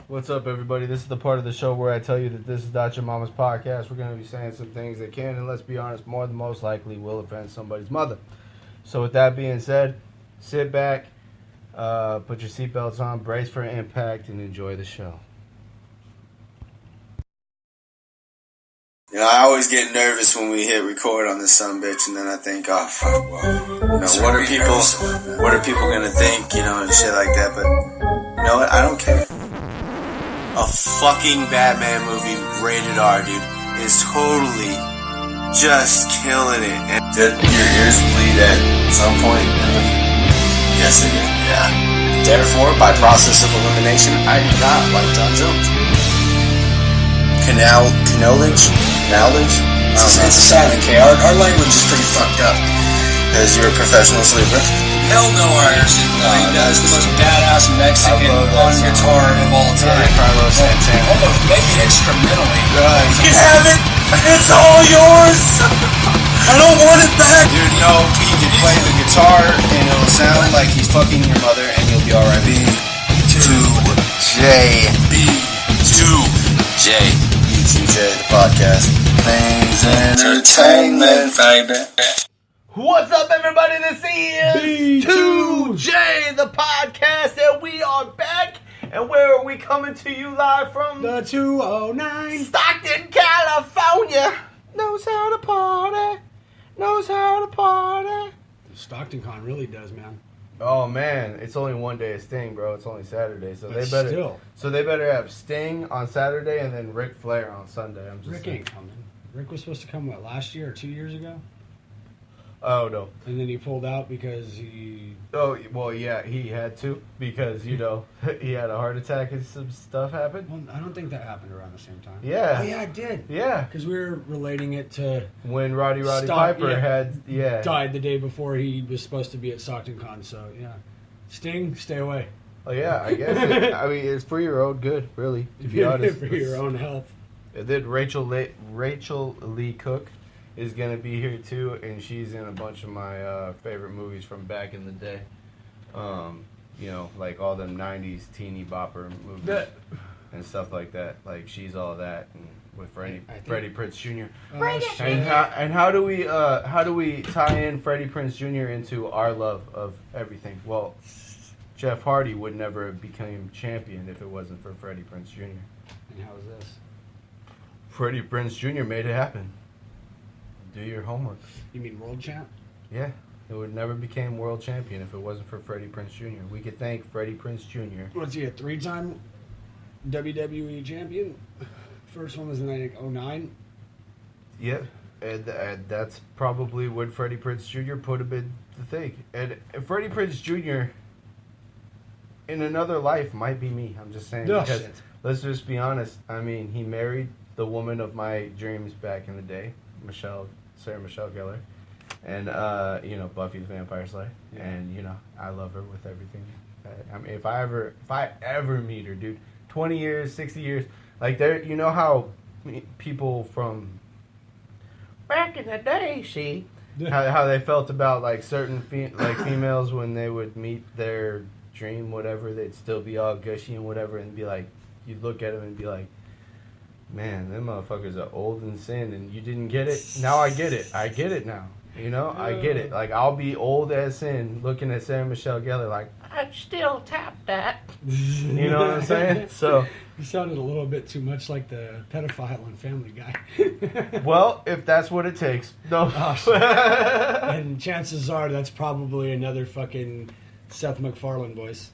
What's up, everybody? This is the part of the show where I tell you that this is not your mama's podcast. We're going to be saying some things that can, and let's be honest, more than most likely will offend somebody's mother. So with that being said, sit back, put your seatbelts on, brace for impact, and enjoy the show. You know, I always get nervous when we hit record on this sumbitch, and then I think, oh fuck, well, what are people gonna think, and shit like that. But you know what? I don't care. A fucking Batman movie, rated R, dude, is totally just killing it. And did your ears bleed at some point? Yes, they did. Yeah. Therefore, by process of elimination, I do not like John Jones. Knowledge? It's a silent K. Our language is pretty fucked up. Because you're a professional sleeper? Hell no, Anderson. That's the most badass Mexican on guitar of all time. Carlos Santana. Almost maybe instrumentally. You have it! It's all yours! I don't want it back! Dude, no, he can play the guitar and it'll sound like he's fucking your mother and you'll be alright. B2J. B2J. B2J, the podcast. Things entertainment, baby. What's up, everybody? This is B2J, the podcast, and we are back. And where are we coming to you live from? The 209. Stockton, California. Knows how to party. Stockton Con really does, man. Oh man, it's only one day of Sting, bro. It's only Saturday, so But they better have Sting on Saturday and then Ric Flair on Sunday. I'm just Rick saying. ain't coming. Rick was supposed to come, last year or 2 years ago? Oh no. And then he pulled out because he... Oh, well, yeah, he had to because, he had a heart attack and some stuff happened. Well, I don't think that happened around the same time. Yeah. Oh, yeah, it did. Yeah. Because we were relating it to... When Roddy Piper died the day before he was supposed to be at Stockton Con, so, yeah. Sting, stay away. Oh, yeah, I guess. It's for your own good, really, to be honest. For your own health. And then Rachel Lee Cook is going to be here, too, and she's in a bunch of my favorite movies from back in the day. Like all them 90s teeny bopper movies and stuff like that. Like, she's all that, and with Freddie Prinze Jr. And how do we tie in Freddie Prinze Jr. into our love of everything? Well, Jeff Hardy would never have become champion if it wasn't for Freddie Prinze Jr. And how is this? Freddie Prinze Jr. made it happen. Do your homework. You mean world champ? Yeah. It would never became world champion if it wasn't for Freddie Prinze Jr. We could thank Freddie Prinze Jr. Was he a 3-time WWE champion? First one was in, I think, 09. Yeah. And that's probably what Freddie Prinze Jr. put him in the thing. And Freddie Prinze Jr. in another life might be me. I'm just saying. No because shit. let's just be honest. I mean, he married the woman of my dreams back in the day, Sarah Michelle Gellar. And, Buffy the Vampire Slayer. Yeah. And, I love her with everything. I mean, if I ever meet her, dude, 20 years, 60 years, like, how people from back in the day, how they felt about, like, certain females when they would meet their dream, whatever, they'd still be all gushy and whatever, and be like, you'd look at them and be like, man, them motherfuckers are old in sin, and you didn't get it? Now I get it. I get it now. I get it. Like, I'll be old as sin looking at Sarah Michelle Gellar like, I'd still tap that. You know what I'm saying? So You sounded a little bit too much like the pedophile on Family Guy. Well, if that's what it takes. No. And chances are that's probably another fucking Seth MacFarlane voice.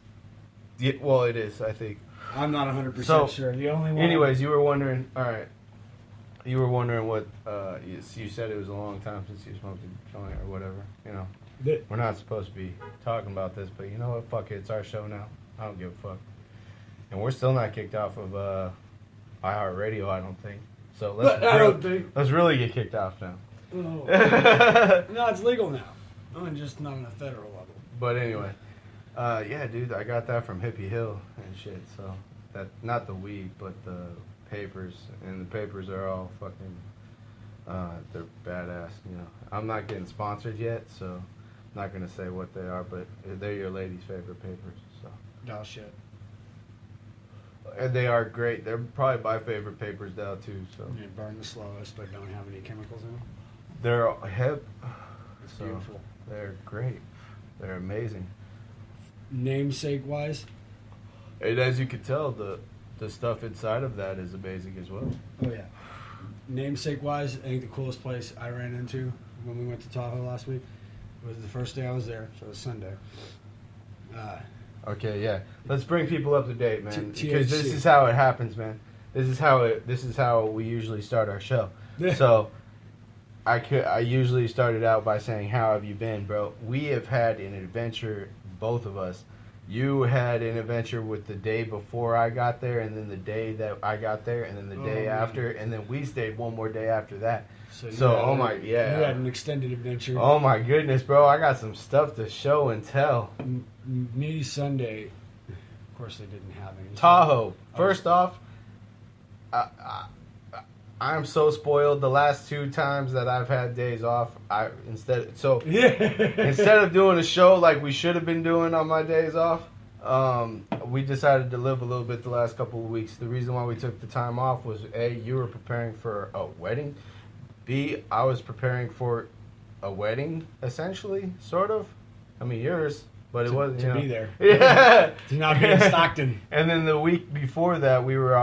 Yeah, well, it is, I think. I'm not 100% sure. The only one... Anyways, you were wondering... All right. You were wondering what... you said it was a long time since you smoked a joint or whatever. We're not supposed to be talking about this, but you know what? Fuck it. It's our show now. I don't give a fuck. And we're still not kicked off of iHeartRadio, I don't think. So let's really get kicked off now. Oh. No, it's legal now. Just not on a federal level. But anyway... yeah, dude, I got that from Hippie Hill and shit. So that, not the weed, but the papers, and the papers are all fucking, they're badass. I'm not getting sponsored yet, so I'm not gonna say what they are, but they're your lady's favorite papers. So. Oh shit. And they are great. They're probably my favorite papers now too. So They burn the slowest, but don't have any chemicals in them. they're hip. It's So beautiful. they're great. They're amazing. Namesake wise, And as you can tell, the stuff inside of that is amazing as well. oh yeah. Namesake wise, I think the coolest place I ran into when we went to Tahoe last week was the first day I was there, so it was Sunday. Okay, yeah. Let's bring people up to date, man. T- Because this THC. is how it happens, man. This is how we usually start our show. Yeah. So I usually started out by saying, "How have you been, bro?" We have had an adventure, both of us. You had an adventure with the day before I got there, and then the day that I got there, and then the day man. after, and then we stayed one more day after that. So, You had an extended adventure. Oh my goodness, bro! I got some stuff to show and tell. Me Sunday, of course they didn't have any. Tahoe. First off, I'm so spoiled. The last 2 times that I've had days off, instead of doing a show like we should have been doing on my days off, we decided to live a little bit the last couple of weeks. The reason why we took the time off was A, you were preparing for a wedding. B, I was preparing for a wedding, essentially, sort of. I mean, yours, but it wasn't. to be there. Yeah. To not be in Stockton. And then the week before that, we were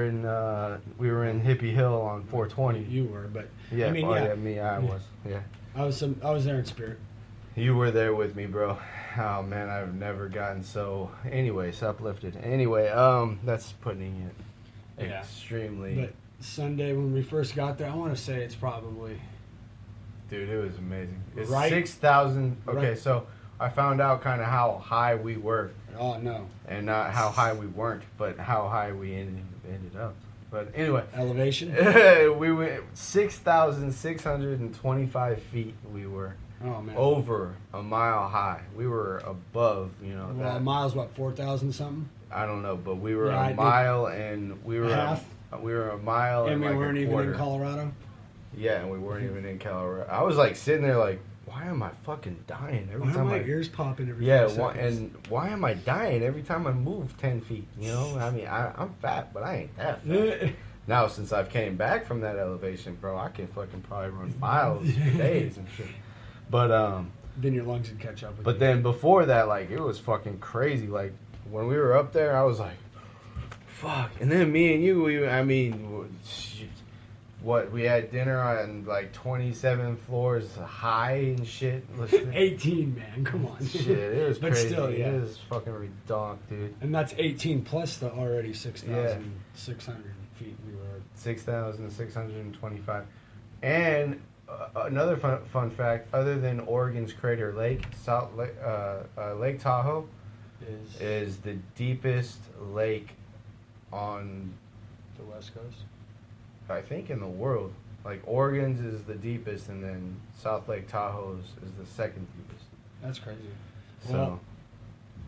in Hippie Hill on 420. You were, but Yeah, I mean, I was. Yeah, I was there in spirit. you were there with me, bro. Oh man, I've never gotten so. Anyways, uplifted. Anyway, that's putting it Yeah. extremely. But Sunday when we first got there, I want to say it's probably Dude, it was amazing. It's Right. 6,000. Okay, Right. so I found out kind of how high we were, oh no and not how high we weren't, but how high we ended up. But anyway, elevation. we went 6,625 feet. We were Oh man. over a mile high. We were above, Well, that. a mile's what 4,000 something, I don't know, but we were Yeah, I a did. mile, and we were Half? we were a mile, and we like weren't a even quarter. in Colorado. Yeah, and we weren't even in Colorado. I was like sitting there, like, why am I fucking dying every Why are time my I? ears popping every Yeah, 5 seconds? why am I dying every time I move 10 feet? I mean, I'm fat, but I ain't that fat. Now, since I've came back from that elevation, bro, I can fucking probably run miles for days and shit. But Then your lungs would catch up with but you. then before that, like, it was fucking crazy. Like, when we were up there, I was like, fuck. And then me and you, we had dinner on like 27 floors high and shit. 18, man, come on. Shit, it was But crazy. still, yeah. It was fucking redonk, dude. And that's 18 plus the already 6,600 feet we were. 6,625. And another fun fact, other than Oregon's Crater Lake, Lake Tahoe is the deepest lake on, The West Coast. I think, in the world. Like, Oregon's is the deepest, and then South Lake Tahoe's is the second deepest. That's crazy. So, Well,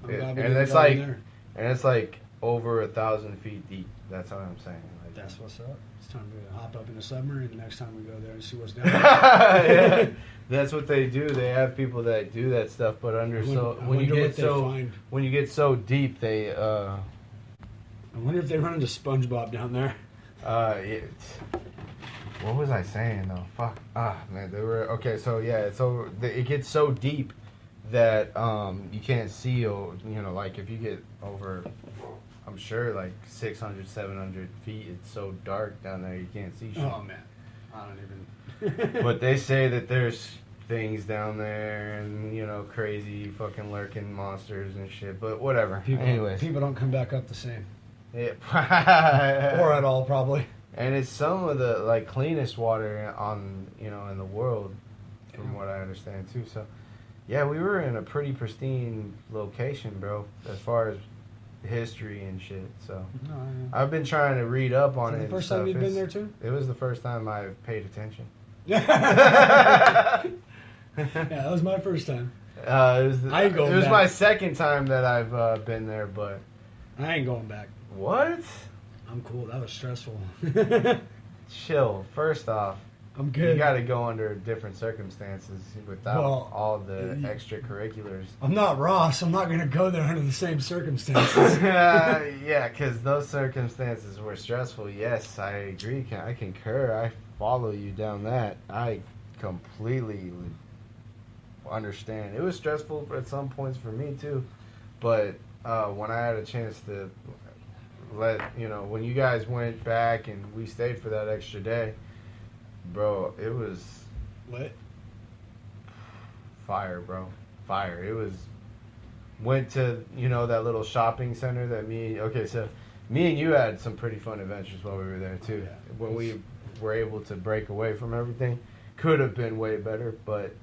I'm glad we and didn't it's go in like, there. and it's like over 1,000 feet deep. That's what I'm saying. Like, That's what's up. It's time to hop up in a submarine the next time we go there and see what's down yeah, there. that's what they do. They have people that do that stuff, but I wonder what they find. when you get so deep, they I wonder if they run into SpongeBob down there. what was I saying though? Fuck. Man, they were okay. So yeah, so it gets so deep that you can't see. Like if you get over, I'm sure like 600, 700 feet, it's so dark down there you can't see shit. Oh man, I don't even. But they say that there's things down there and crazy fucking lurking monsters and shit. But whatever. Anyways, people don't come back up the same, yeah. or at all probably. And it's some of the like cleanest water on in the world, from what I understand too. So, yeah, we were in a pretty pristine location, bro, as far as history and shit. So, I've been trying to read up on Is it. it the first and time stuff. you've been there too? It was the first time I paid attention. Yeah, that was my first time. It was, I ain't going it was back. my second time that I've been there, but I ain't going back. what? I'm cool. That was stressful. Chill. First off, I'm good. You got to go under different circumstances without Well, all the extracurriculars. I'm not Ross. I'm not going to go there under the same circumstances. Yeah, because those circumstances were stressful. Yes, I agree. I concur. I follow you down that. I completely understand. It was stressful at some points for me too, but when I had a chance to when you guys went back and we stayed for that extra day, bro, it was Lit. fire, bro. Fire. It was. Went to that little shopping center that me and you had some pretty fun adventures while we were there too. Yeah. When we were able to break away from everything, could have been way better, but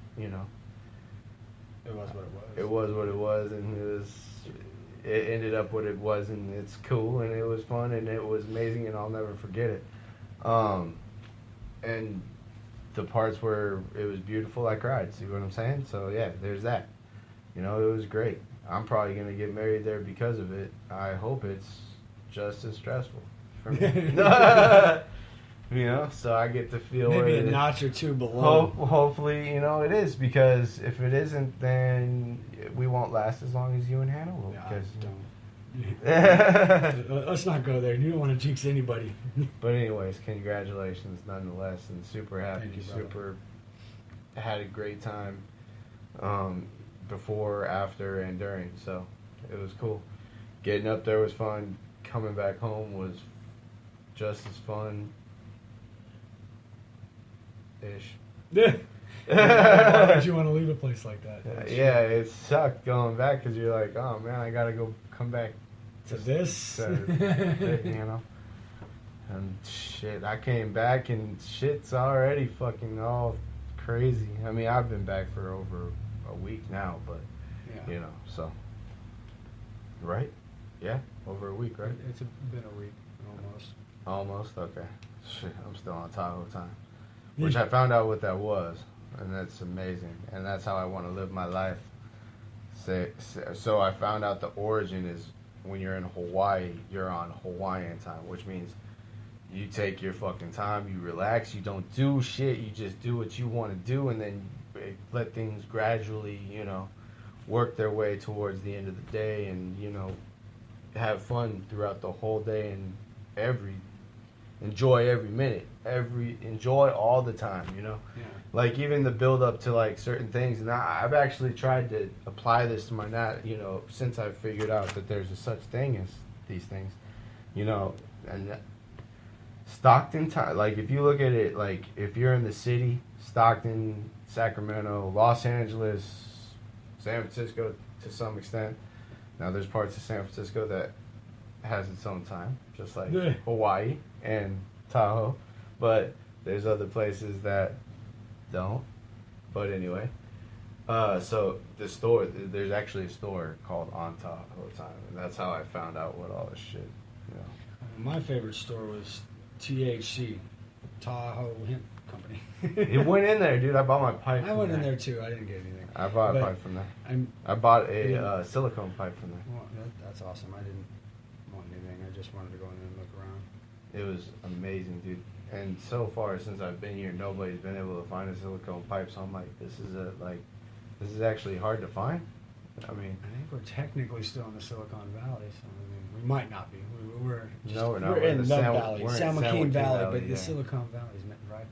It was what it was. it was what it was, and it ended up what it was, and it's cool, and it was fun, and it was amazing, and I'll never forget it. And the parts where it was beautiful, I cried. See what I'm saying? So yeah, there's that. It was great. I'm probably gonna get married there because of it. I hope it's just as stressful for me. So I get to feel Maybe a where notch or two below. hopefully, it is, because if it isn't, then we won't last as long as you and Hannah will. Yeah, Because don't. Let's not go there. You don't want to jinx anybody. But anyways, congratulations nonetheless, and super happy, Thank you, brother. super had a great time before, after, and during. So it was cool. Getting up there was fun. Coming back home was just as fun. Ish. Yeah. Why would you want to leave a place like that? Yeah, it sucked going back because you're like, oh man, I gotta come back To this? And shit, I came back and shit's already fucking all crazy. I mean, I've been back for over a week now, but Yeah. so right? Yeah, over a week, right? It's been a week, almost. Almost. Okay. Shit, I'm still on Tahoe time, which I found out what that was, and that's amazing, and that's how I want to live my life. So I found out the origin is when you're in Hawaii, you're on Hawaiian time, which means you take your fucking time, you relax, you don't do shit, you just do what you want to do, and then let things gradually, work their way towards the end of the day, and have fun throughout the whole day, and enjoy every minute, enjoy all the time, Yeah. like even the build up to like certain things. And I've actually tried to apply this to my since I've figured out that there's a such thing as these things, and Stockton time, like if you look at it, like if you're in the city, Stockton, Sacramento, Los Angeles, San Francisco to some extent. Now there's parts of San Francisco that has its own time, just like Hawaii and Tahoe, but there's other places that don't. But anyway, so there's actually a store called On Tahoe Time, and that's how I found out what all this shit. My favorite store was THC, Tahoe Hemp Company. It went in there, dude. I bought my pipe. I went in there too. I didn't get anything. I bought a pipe from there. I bought a silicone pipe from there. Well, that's awesome. I didn't want anything. I just wanted to go in there and look around. It was amazing, dude. And so far since I've been here, nobody's been able to find a silicone pipe. So I'm like, this is actually hard to find. I mean, I think we're technically still in the Silicon Valley, so I mean, we might not be. We're no, we're not. We're in the Valley, we're in San Joaquin Valley, but yeah. the Silicon Valley is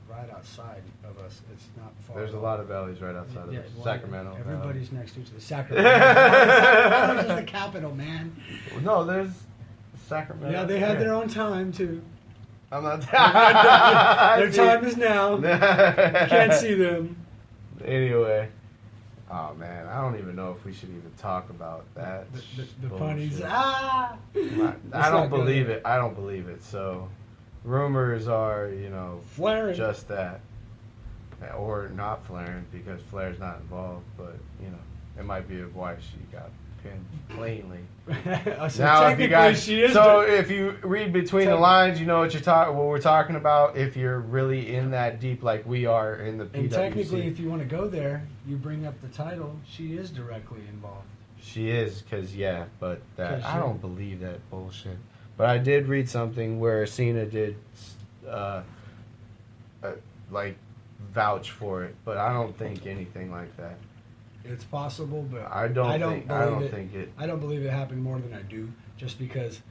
right outside of us. It's not far. There's a lot of valleys right outside of us. Sacramento. Everybody's next to each other. Sacramento. Sacramento's just the capital, man. No, there's Sacramento. Yeah, they had their own time too. I'm not. Their time is now. You can't see them. Anyway. Oh man, I don't even know if we should even talk about that. The punnies. I don't believe it. I don't believe it. So, rumors are, flaring. Just that, or not flaring because Flair's not involved. But it might be why she got pinned plainly. So now, if you guys, she is if you read between the lines, you know what we're talking about. If you're really in that deep, like we are in the PWC. And technically, if you want to go there, you bring up the title. She is directly involved. She is, but I don't believe that bullshit. But I did read something where Cena did, vouch for it, but I don't think anything like that. It's possible, but I don't think it. I don't believe it happened more than I do, just because